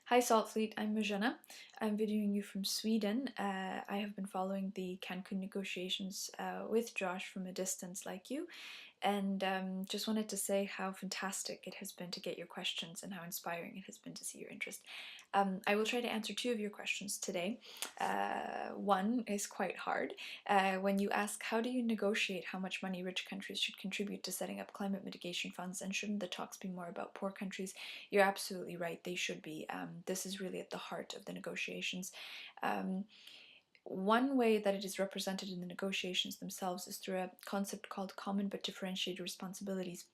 Hi Salt Fleet, I'm Marzena. I'm videoing you from Sweden. I have been following the Cancun negotiations with Josh from a distance like you, and just wanted to say how fantastic it has been to get your questions and how inspiring it has been to see your interest. I will try to answer two of your questions today. One is quite hard. When you ask how do you negotiate how much money rich countries should contribute to setting up climate mitigation funds, and shouldn't the talks be more about poor countries? You're absolutely right, they should be. This is really at the heart of the negotiations. One way that it is represented in the negotiations themselves is through a concept called common but differentiated responsibilities.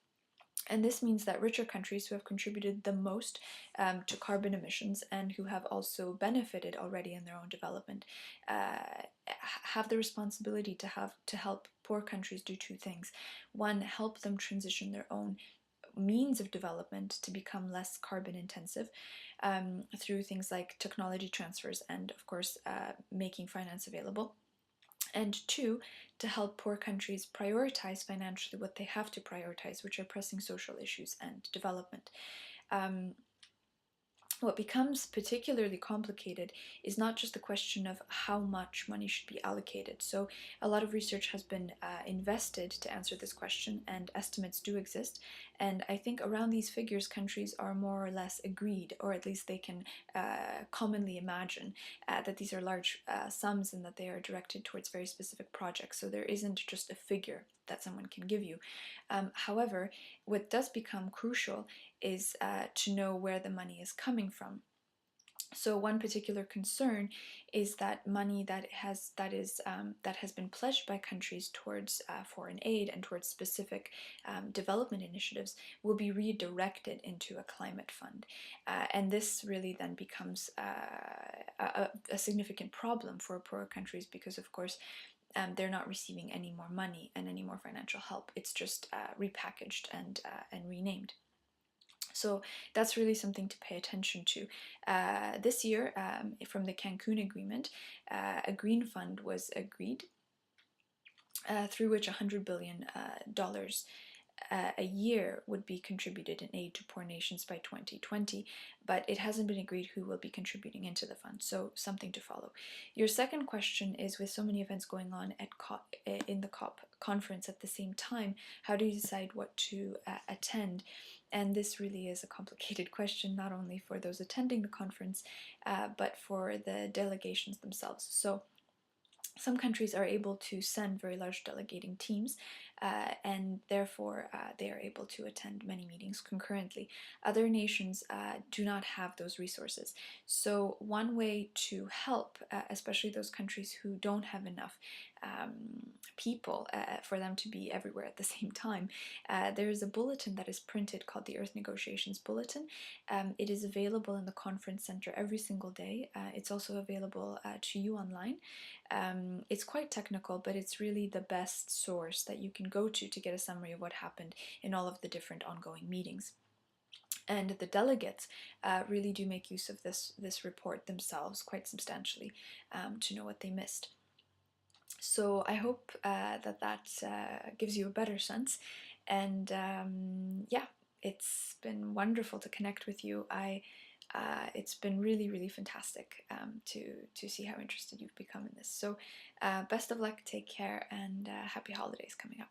And this means that richer countries who have contributed the most to carbon emissions and who have also benefited already in their own development have the responsibility to help poor countries do two things. One, help them transition their own means of development to become less carbon intensive through things like technology transfers and, of course, making finance available. And two, to help poor countries prioritize financially what they have to prioritize, which are pressing social issues and development. What becomes particularly complicated is not just the question of how much money should be allocated. So a lot of research has been invested to answer this question, and estimates do exist. And I think around these figures, countries are more or less agreed, or at least they can commonly imagine that these are large sums and that they are directed towards very specific projects. So there isn't just a figure that someone can give you. However, what does become crucial is to know where the money is coming from. So one particular concern is that money that has been pledged by countries towards foreign aid and towards specific development initiatives will be redirected into a climate fund, and this really then becomes a significant problem for poorer countries because, of course, they're not receiving any more money and any more financial help. It's just repackaged and renamed. So that's really something to pay attention to. This year, from the Cancun Agreement, a green fund was agreed through which $100 billion a year would be contributed in aid to poor nations by 2020, but it hasn't been agreed who will be contributing into the fund, so something to follow. Your second question is, with so many events going on in the COP conference at the same time, how do you decide what to attend? And this really is a complicated question, not only for those attending the conference, but for the delegations themselves. So some countries are able to send very large delegating teams, and therefore they are able to attend many meetings concurrently. Other nations do not have those resources. So one way to help, especially those countries who don't have enough people for them to be everywhere at the same time, there is a bulletin that is printed called the Earth Negotiations Bulletin. It is available in the conference center every single day. It's also available to you online. It's quite technical, but it's really the best source that you can go to get a summary of what happened in all of the different ongoing meetings. And the delegates really do make use of this report themselves quite substantially to know what they missed. So I hope that gives you a better sense. And yeah, it's been wonderful to connect with you. It's been really, really fantastic to see how interested you've become in this. So best of luck, take care, and happy holidays coming up.